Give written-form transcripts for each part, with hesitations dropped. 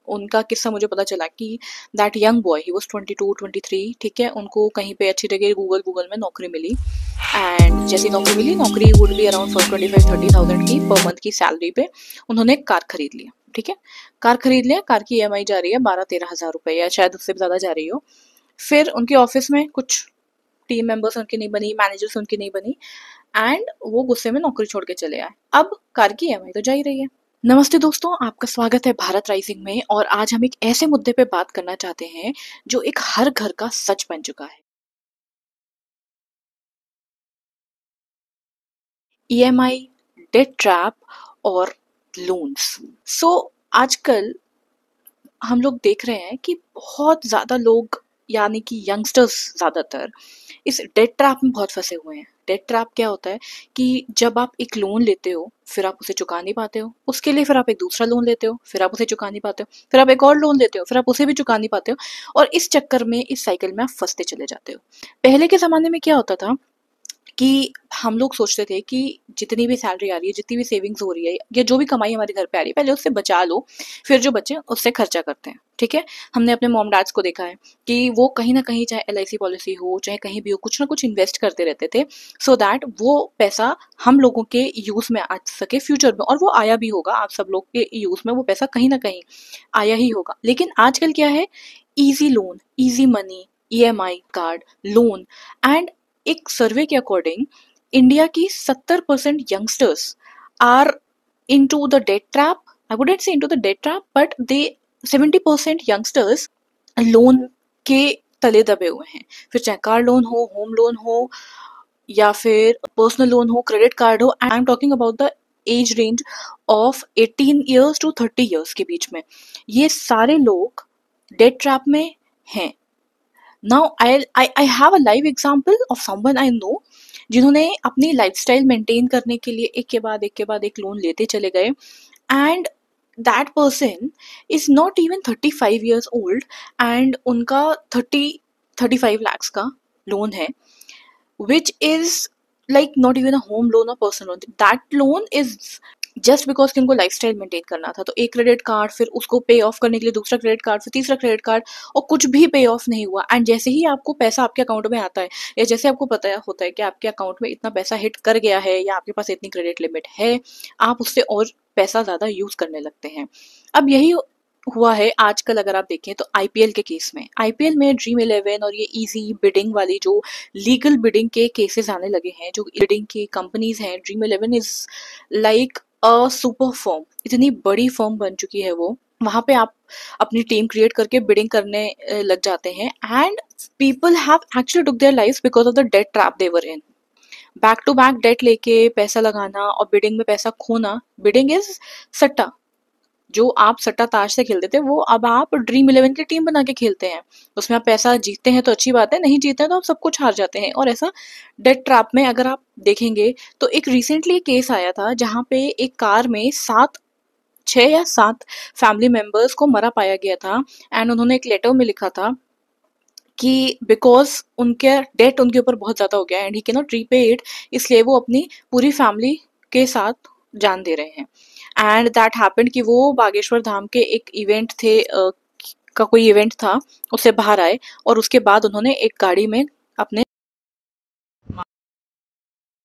उनका किस्सा मुझे पता चला कि that young boy he was 22-23, ठीक है, उनको कहीं पे अच्छी जगह गूगल में नौकरी मिली। एंड जैसी नौकरी मिली, नौकरी वुड बी अराउंड 25-30,000 की पर मंथ की सैलरी पे उन्होंने कार खरीद लिया। ठीक है, कार खरीद लिया, कार की EMI जा रही है 12-13 हज़ार रुपये या शायद उससे भी ज़्यादा जा रही हो। फिर उनके ऑफिस में कुछ टीम मेंबर्स उनकी नहीं बनी, मैनेजर्स उनकी नहीं बनी, एंड वो गुस्से में नौकरी छोड़ के चले आए। अब कार की EMI तो जा ही रही है। नमस्ते दोस्तों, आपका स्वागत है भारत राइजिंग में। और आज हम एक ऐसे मुद्दे पे बात करना चाहते हैं जो एक हर घर का सच बन चुका है, EMI, डेट ट्रैप और लोन्स। आजकल हम लोग देख रहे हैं कि बहुत ज़्यादा लोग, यानी कि यंगस्टर्स ज़्यादातर, इस डेट ट्रैप में बहुत फंसे हुए हैं। डेट ट्रैप क्या होता है कि जब आप एक लोन लेते हो, फिर आप उसे चुका नहीं पाते हो, उसके लिए फिर आप एक दूसरा लोन लेते हो, फिर आप उसे चुका नहीं पाते हो, फिर आप एक और लोन लेते हो, फिर आप उसे भी चुका नहीं पाते हो, और इस चक्कर में, इस साइकिल में आप फंसते चले जाते हो। पहले के ज़माने में क्या होता था कि हम लोग सोचते थे कि जितनी भी सैलरी आ रही है, जितनी भी सेविंग्स हो रही है, या जो भी कमाई हमारे घर पे आ रही है, पहले उससे बचा लो, फिर जो बचे उससे खर्चा करते हैं। ठीक है, हमने अपने मॉम डैड्स को देखा है कि वो कहीं ना कहीं, चाहे LIC पॉलिसी हो, चाहे कहीं भी हो, कुछ ना कुछ इन्वेस्ट करते रहते थे, सो दैट वो पैसा हम लोगों के यूज में आ सके फ्यूचर में। और वो आया भी होगा, आप सब लोग के यूज में वो पैसा कहीं ना कहीं आया ही होगा। लेकिन आजकल क्या है, easy loan, easy money, EMI card, loan. And एक सर्वे के अकॉर्डिंग इंडिया की 70% youngsters are into the debt trap. I wouldn't say into the debt trap, but they 70% youngsters loan के तले दबे हुए हैं। फिर चाहे कार लोन हो, होम लोन हो, या फिर पर्सनल लोन हो, क्रेडिट कार्ड हो। I am talking about the age range of 18 years to 30 years के बीच में। ये सारे लोग डेट ट्रैप में हैं। Now I have a live example of someone I know, जिन्होंने अपनी लाइफस्टाइल मेंटेन करने के लिए एक लोन लेते चले गए। And that person is not even 35 years old, and उनका 35 lakhs का लोन है, which is like not even a home loan or personal loan. That loan is just because कि उनको लाइफ स्टाइल मेंटेन करना था। तो एक क्रेडिट कार्ड, फिर उसको पे ऑफ करने के लिए दूसरा क्रेडिट कार्ड, फिर तीसरा क्रेडिट कार्ड, और कुछ भी पे ऑफ नहीं हुआ। एंड जैसे ही आपको पैसा आपके अकाउंट में आता है, या जैसे आपको पता होता है कि आपके अकाउंट में इतना पैसा हिट कर गया है, या आपके पास इतनी क्रेडिट लिमिट है, आप उससे और पैसा ज़्यादा यूज करने लगते हैं। अब यही हुआ है आजकल। अगर आप देखें तो IPL के केस में, IPL में Dream11 और ये इजी बिडिंग वाली जो लीगल बिडिंग के केसेस आने लगे हैं, जो बिडिंग की कंपनीज हैं, Dream11 is like a super firm, इतनी बड़ी फर्म बन चुकी है वो। वहां पे आप अपनी टीम क्रिएट करके बिडिंग करने लग जाते हैं, and people have actually took their life because of the debt trap they were in. Back to back debt लेके पैसा लगाना और बिडिंग में पैसा खोना। बिडिंग इज सट्टा। जो आप सट्टा ताश से खेलते थे, वो अब आप Dream11 की टीम बना के खेलते हैं। उसमें आप पैसा जीतते हैं तो अच्छी बात है, नहीं जीतते हैं तो आप सब कुछ हार जाते हैं। और ऐसा डेट ट्रैप में अगर आप देखेंगे तो एक रिसेंटली केस आया था जहां पे एक कार में 6 या 7 फैमिली मेंबर्स को मरा पाया गया था। एंड उन्होंने एक लेटर में लिखा था कि बिकॉज उनके डेट उनके ऊपर बहुत ज्यादा हो गया and he can not repay it, इसलिए वो अपनी पूरी फैमिली के साथ जान दे रहे हैं। एंड दैट हैपेंड कि वो बागेश्वर धाम के एक इवेंट थे, का कोई इवेंट था, उससे बाहर आए और उसके बाद उन्होंने एक गाड़ी में अपने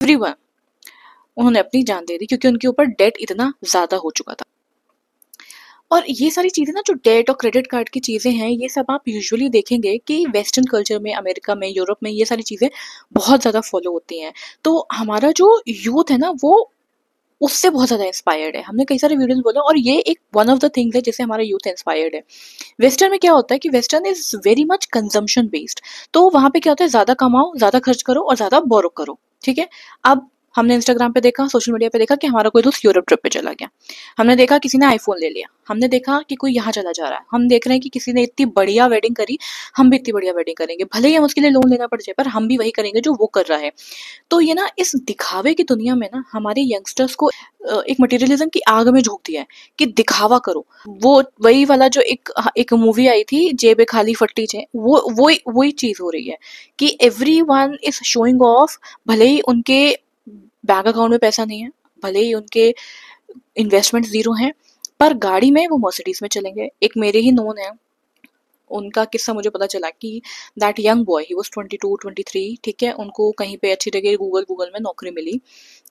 एवरीवन, उन्होंने अपनी जान दे दी क्योंकि उनके ऊपर डेट इतना ज्यादा हो चुका था। और ये सारी चीज़ें ना, जो डेट और क्रेडिट कार्ड की चीज़ें हैं, ये सब आप यूजुअली देखेंगे कि वेस्टर्न कल्चर में, अमेरिका में, यूरोप में ये सारी चीज़ें बहुत ज़्यादा फॉलो होती हैं। तो हमारा जो यूथ है ना, वो उससे बहुत ज़्यादा इंस्पायर्ड है। हमने कई सारे वीडियोस बोला और ये एक वन ऑफ द थिंग्स है जिससे हमारा यूथ इंस्पायर्ड है। वेस्टर्न में क्या होता है कि western is very much consumption based. तो वहाँ पे क्या होता है, ज़्यादा कमाओ, ज़्यादा खर्च करो और ज़्यादा बोरो करो। ठीक है, अब हमने इंस्टाग्राम पे देखा, सोशल मीडिया पे देखा कि हमारा कोई दोस्त यूरोप ट्रिप पे चला गया। हमने देखा किसी ने आईफोन ले लिया। हमने देखा कि कोई यहाँ चला जा रहा है। हम देख रहे हैं कि किसी ने इतनी बढ़िया वेडिंग करी, हम भी इतनी बढ़िया वेडिंग करेंगे। भले ही हम उसके लिए लोन लेना पड़ जाए, पर हम भी वही करेंगे जो वो कर रहा है। तो ये ना, इस दिखावे की दुनिया में ना, हमारे यंगस्टर्स को एक मटेरियलिज्म की आग में झोंक दिया है कि दिखावा करो। वो वही वाला जो एक मूवी आई थी, जेब खाली फट्टी छे, वो वही चीज हो रही है कि एवरीवन इज शोइंग ऑफ। भले ही उनके बैंक अकाउंट में पैसा नहीं है, भले ही उनके इन्वेस्टमेंट जीरो हैं, पर गाड़ी में वो मर्सिडीज में चलेंगे। एक मेरे ही नोन है, उनका किस्सा मुझे पता चला कि that young boy, he was 22-23, ठीक है, उनको कहीं पे अच्छी जगह गूगल में नौकरी मिली।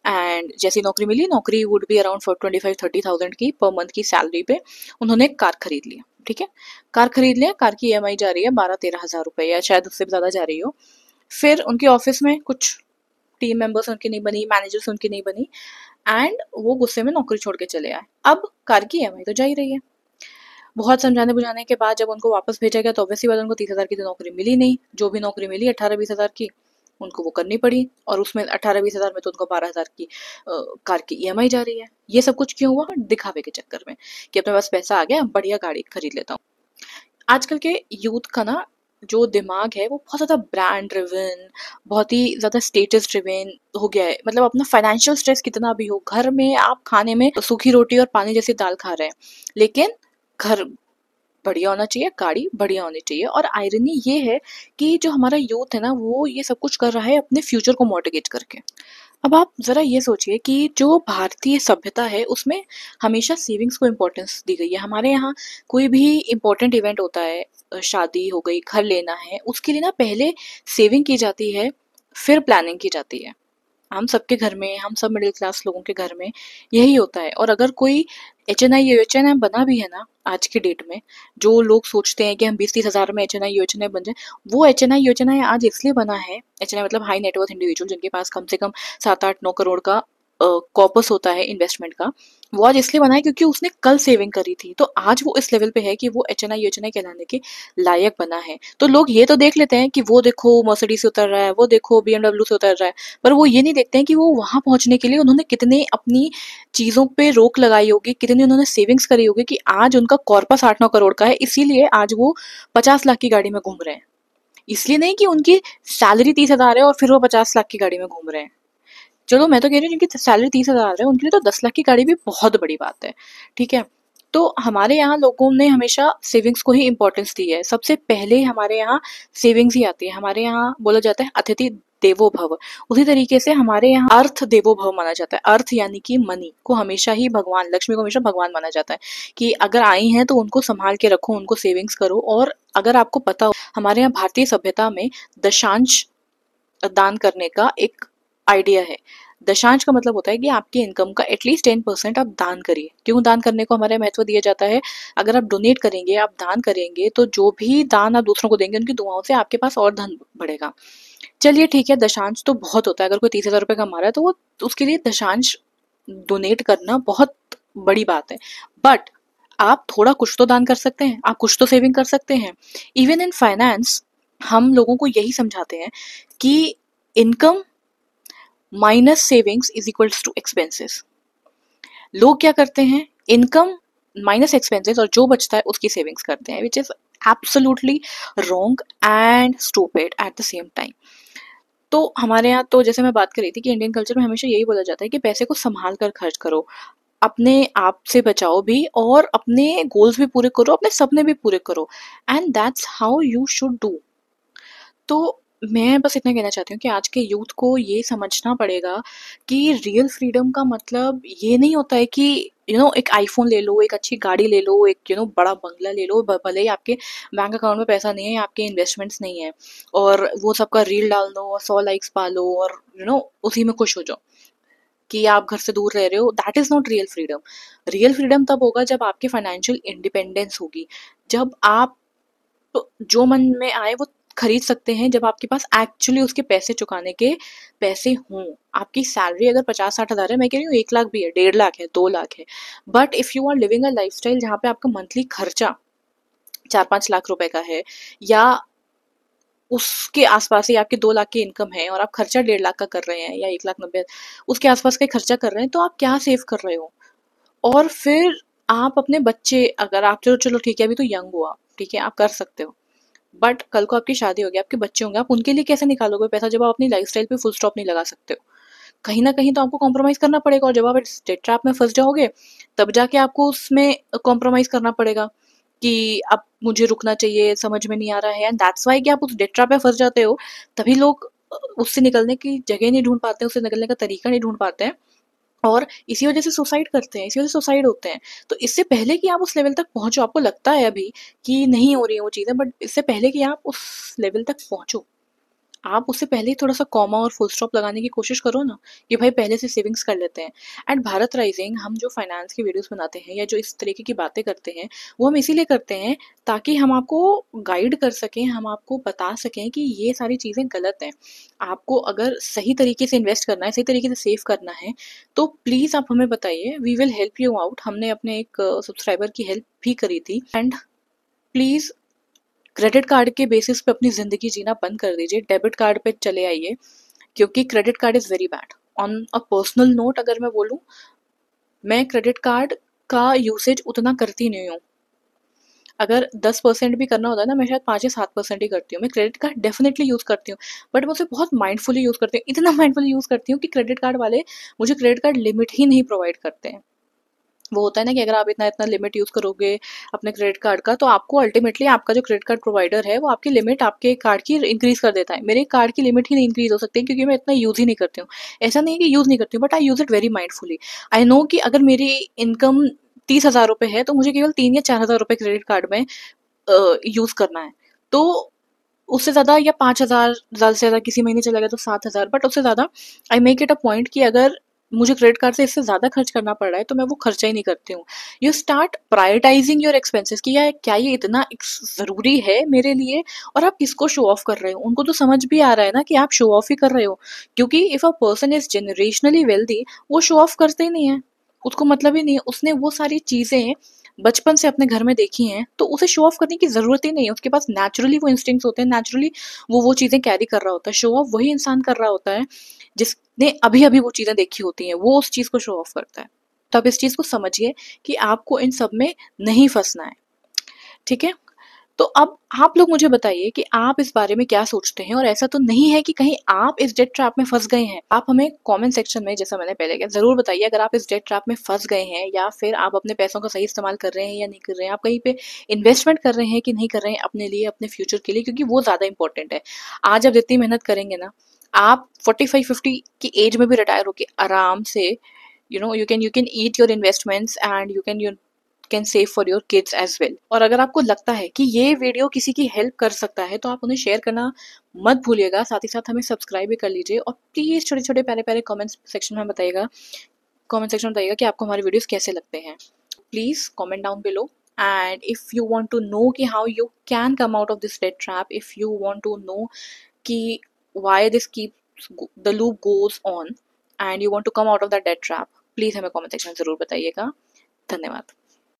एंड जैसी नौकरी मिली, नौकरी वुड बी अराउंड 25-30,000 की पर मंथ की सैलरी पे उन्होंने एक कार खरीद लिया। ठीक है, कार खरीद लिया, कार की ईएमआई जा रही है 12-13 हज़ार रुपए, या शायद उससे भी ज्यादा जा रही हो। फिर उनके ऑफिस में कुछ टीम मेंबर्स उनकी नहीं बनी, मैनेजर्स उनकी नहीं बनी, एंड वो गुस्से में नौकरी छोड़ के चले आए। अब कार की ईएमआई तो जा ही रही है। बहुत समझाने बुझाने के बाद जब उनको वापस भेजा गया तो ऑब्वियसली बात, उनको 30,000 की तो नौकरी मिली नहीं। जो भी नौकरी मिली 18-20 हज़ार की, उनको वो करनी पड़ी, और उसमें 18-20 हज़ार में तो उनको 12 हज़ार की कार की ईएमआई जा रही है। ये सब कुछ क्यों हुआ? दिखावे के चक्कर में, कि अपने पास पैसा आ गया, बढ़िया गाड़ी खरीद लेता हूँ। आजकल के यूथ का ना जो दिमाग है वो बहुत ज्यादा ब्रांड ड्रिवन, बहुत ही ज्यादा स्टेटस ड्रिवन हो गया है। मतलब अपना फाइनेंशियल स्ट्रेस कितना भी हो, घर में आप खाने में सूखी रोटी और पानी जैसी दाल खा रहे हैं, लेकिन घर बढ़िया होना चाहिए, गाड़ी बढ़िया होनी चाहिए। और आयरनी ये है कि जो हमारा यूथ है ना, वो ये सब कुछ कर रहा है अपने फ्यूचर को मॉर्टिगेज करके। अब आप जरा ये सोचिए कि जो भारतीय सभ्यता है उसमें हमेशा सेविंग्स को इम्पोर्टेंस दी गई है। हमारे यहाँ कोई भी इम्पोर्टेंट इवेंट होता है, शादी हो गई, घर लेना है, उसके लिए ना पहले सेविंग की जाती है, फिर प्लानिंग की जाती है। हम सबके घर में, हम सब मिडिल क्लास लोगों के घर में यही होता है। और अगर कोई एच एन आई बना भी है ना आज की डेट में, जो लोग सोचते हैं कि हम 20-30 हज़ार में एच एन आई बन जाए, वो एच एन आई आज इसलिए बना है, एच एन आई मतलब हाई नेटवर्थ इंडिविजुअल, जिनके पास कम से कम 7-8-9 करोड़ का कॉर्पस होता है इन्वेस्टमेंट का, वो आज इसलिए बना है क्योंकि उसने कल सेविंग करी थी। तो आज वो इस लेवल पे है कि वो एच एन आई कहलाने के लायक बना है। तो लोग ये तो देख लेते हैं कि वो देखो मर्सिडीज से उतर रहा है, वो देखो BMW से उतर रहा है, पर वो ये नहीं देखते हैं कि वो वहां पहुंचने के लिए उन्होंने कितने अपनी चीजों पे रोक लगाई होगी, कितनी उन्होंने सेविंग्स करी होगी, कि आज उनका कॉर्पस 8-9 करोड़ का है, इसीलिए आज वो 50 लाख की गाड़ी में घूम रहे हैं। इसलिए नहीं कि उनकी सैलरी 30 हज़ार है और फिर वो 50 लाख की गाड़ी में घूम रहे हैं। चलो मैं तो कह रही हूँ जिनकी सैलरी 30 हज़ार है उनके लिए तो 10 लाख की गाड़ी भी बहुत बड़ी बात है। ठीक है, तो हमारे यहाँ लोगों ने हमेशा सेविंग्स को ही इम्पोर्टेंस दी है। सबसे पहले हमारे यहाँ सेविंग्स ही आती है। हमारे यहाँ बोला जाता है अतिथि देवो भव, उसी तरीके से हमारे यहाँ अर्थ देवो भव माना जाता है। अर्थ यानी कि मनी को हमेशा ही भगवान, लक्ष्मी को हमेशा भगवान माना जाता है, कि अगर आई हैं तो उनको संभाल के रखो, उनको सेविंग्स करो। और अगर आपको पता हो, हमारे यहाँ भारतीय सभ्यता में दशांश दान करने का एक आइडिया है। दशांश का मतलब होता है कि आपकी इनकम का एटलीस्ट 10% आप दान करिए। क्यों दान करने को हमारे महत्व दिया जाता है? अगर आप डोनेट करेंगे, आप दान करेंगे, तो जो भी दान आप दूसरों को देंगे, उनकी दुआओं से आपके पास और धन बढ़ेगा। चलिए ठीक है, दशांश तो बहुत होता है। अगर कोई 30 हज़ार रुपये कमा रहा है तो वो उसके लिए दशांश डोनेट करना बहुत बड़ी बात है। बट आप थोड़ा कुछ तो दान कर सकते हैं, आप कुछ तो सेविंग कर सकते हैं। इवन इन फाइनेंस हम लोगों को यही समझाते हैं कि income minus savings is equals to expenses. लोग क्या करते हैं, इनकम माइनस एक्सपेंसेस और जो बचता है उसकी सेविंग्स करते हैं, which is absolutely wrong and stupid at the same time. तो हमारे यहाँ तो जैसे मैं बात कर रही थी कि इंडियन कल्चर में हमेशा यही बोला जाता है कि पैसे को संभाल कर खर्च करो, अपने आप से बचाओ भी, और अपने गोल्स भी पूरे करो, अपने सपने भी पूरे करो, and that's how you should do. तो मैं बस इतना कहना चाहती हूँ कि आज के यूथ को ये समझना पड़ेगा कि रियल फ्रीडम का मतलब ये नहीं होता है कि एक आईफोन ले लो, एक अच्छी गाड़ी ले लो, एक बड़ा बंगला ले लो, भले ही आपके बैंक अकाउंट में पैसा नहीं है, आपके इन्वेस्टमेंट्स नहीं है, और वो सबका रील डाल दो और 100 लाइक्स पालो और उसी में खुश हो जाओ कि आप घर से दूर रह रहे हो। That is not real freedom. Real freedom तब होगा जब आपकी फाइनेंशियल इंडिपेंडेंस होगी, जब आप जो मन में आए वो खरीद सकते हैं, जब आपके पास एक्चुअली उसके पैसे चुकाने के पैसे हों। आपकी सैलरी अगर 50-60 हज़ार है, मैं कह रही हूँ 1 लाख भी है, 1.5 लाख है, 2 लाख है, but if you are living a lifestyle जहाँ पे आपका मंथली खर्चा 4-5 लाख रुपए का है, या उसके आसपास ही आपकी 2 लाख की इनकम है और आप खर्चा 1.5 लाख का कर रहे हैं, या 1,90,000 उसके आसपास का खर्चा कर रहे हैं, तो आप क्या सेव कर रहे हो? और फिर आप अपने बच्चे, अगर आप चलो ठीक है अभी तो यंग हो आप, ठीक है आप कर सकते हो, बट कल को आपकी शादी होगी, आपके बच्चे होंगे, आप उनके लिए कैसे निकालोगे पैसा जब आप अपनी लाइफस्टाइल पे फुल स्टॉप नहीं लगा सकते हो? कहीं ना कहीं तो आपको कॉम्प्रोमाइज करना पड़ेगा, और जब आप इस डेट ट्रैप में फंस जाओगे तब जाके आपको उसमें कॉम्प्रोमाइज करना पड़ेगा कि अब मुझे रुकना चाहिए, समझ में नहीं आ रहा है, एंड दैट्स वाई कि आप उस डेट ट्रैप में फंस जाते हो। तभी लोग उससे निकलने की जगह नहीं ढूंढ पाते हैं, उससे निकलने का तरीका नहीं ढूंढ पाते हैं, और इसी वजह से सुसाइड करते हैं, इसी वजह से सुसाइड होते हैं। तो इससे पहले कि आप उस लेवल तक पहुंचो, आपको लगता है अभी कि नहीं हो रही है वो चीज़ें, बट इससे पहले कि आप उस लेवल तक पहुंचो, आप उससे पहले ही थोड़ा-सा कॉमा और फुल स्टॉप लगाने की कोशिश करो ना, कि भाई पहले से सेविंग्स कर लेते हैं। एट भारत राइजिंग हम जो फाइनेंस की वीडियोज़ बनाते हैं या जो इस तरीके की बातें करते हैं, वो हम इसीलिए करते हैं ताकि हम आपको गाइड कर सकें, हम आपको बता सकें कि ये सारी चीज़ें गलत हैं। आपको अगर सही तरीके से इन्वेस्ट करना है, सही तरीके से सेव करना है, तो प्लीज़ आप हमें बताइए, we will help you out. हमने अपने एक सब्सक्राइबर की हेल्प भी करी थी। एंड प्लीज़ क्रेडिट कार्ड के बेसिस पे अपनी ज़िंदगी जीना बंद कर दीजिए, डेबिट कार्ड पे चले आइए, क्योंकि credit card is very bad. On a personal note अगर मैं बोलूँ, मैं क्रेडिट कार्ड का यूसेज उतना करती नहीं हूँ। अगर 10% भी करना होता है ना, मैं शायद 5 या 7% ही करती हूँ। मैं क्रेडिट कार्ड डेफिनेटली यूज़ करती हूँ, बट मैं उसे बहुत माइंडफुली यूज़ करती हूँ। इतना माइंडफुली यूज़ करती हूँ कि क्रेडिट कार्ड वाले मुझे क्रेडिट कार्ड लिमिट ही नहीं प्रोवाइड करते हैं। वो होता है ना कि अगर आप इतना इतना लिमिट यूज़ करोगे अपने क्रेडिट कार्ड का, तो आपको अल्टीमेटली आपका जो क्रेडिट कार्ड प्रोवाइडर है वो आपकी लिमिट आपके कार्ड की इंक्रीज कर देता है। मेरे कार्ड की लिमिट ही नहीं इंक्रीज हो सकती, क्योंकि मैं इतना यूज़ ही नहीं करती हूँ। ऐसा नहीं है कि यूज़ नहीं करती हूँ, but I use it very mindfully. I know कि अगर मेरी इनकम 30,000 रुपये है, तो मुझे केवल 3 या 4 हज़ार रुपये क्रेडिट कार्ड में यूज़ करना है। तो उससे ज़्यादा, या 5,000 ज़्यादा से ज़्यादा किसी महीने चला गया तो 7,000, बट उससे ज़्यादा I make it a point कि अगर मुझे क्रेडिट कार्ड से इससे ज़्यादा खर्च करना पड़ रहा है तो मैं वो खर्चा ही नहीं करती हूँ। You start prioritising your expenses कि यार क्या ये इतना ज़रूरी है मेरे लिए, और आप किसको शो ऑफ कर रहे हो। उनको तो समझ भी आ रहा है ना कि आप शो ऑफ ही कर रहे हो, क्योंकि if a person is generationally wealthy, वो शो ऑफ करते ही नहीं है। उसको मतलब ही नहीं है, उसने वो सारी चीज़ें बचपन से अपने घर में देखी हैं, तो उसे शो ऑफ करने की ज़रूरत ही नहीं है। उसके पास नेचुरली वो इंस्टिंक्ट्स होते हैं, नेचुरली वो चीज़ें कैरी कर रहा होता है। शो ऑफ वही इंसान कर रहा होता है जिसने अभी-अभी वो चीज़ें देखी होती हैं, वो उस चीज़ को शो ऑफ करता है। तो आप इस चीज़ को समझिए कि आपको इन सब में नहीं फँसना है, ठीक है? तो अब आप लोग मुझे बताइए कि आप इस बारे में क्या सोचते हैं, और ऐसा तो नहीं है कि कहीं आप इस डेट ट्रैप में फंस गए हैं। आप हमें कमेंट सेक्शन में, जैसा मैंने पहले किया, ज़रूर बताइए अगर आप इस डेट ट्रैप में फंस गए हैं, या फिर आप अपने पैसों का सही इस्तेमाल कर रहे हैं या नहीं कर रहे हैं। आप कहीं पे इन्वेस्टमेंट कर रहे हैं कि नहीं कर रहे हैं अपने लिए, अपने फ्यूचर के लिए, क्योंकि वो ज़्यादा इंपॉर्टेंट है। आज आप जितनी मेहनत करेंगे ना, आप 45-50 की एज में भी रिटायर होके आराम से, you can eat your investments, and you can save for your kids as well. और अगर आपको लगता है कि ये वीडियो किसी की हेल्प कर सकता है, तो आप उन्हें शेयर करना मत भूलिएगा। साथ ही साथ हमें सब्सक्राइब भी कर लीजिए, और प्लीज़ छोटे छोटे प्यारे प्यारे कमेंट सेक्शन में बताइएगा कि आपको हमारे वीडियोस कैसे लगते हैं। Please comment down below. And if you want to know कि how you can come out of this date trap, if you want to know कि why this keeps the loop goes on, and you want to come out of that date trap, please हमें comment section में ज़रूर बताइएगा। धन्यवाद।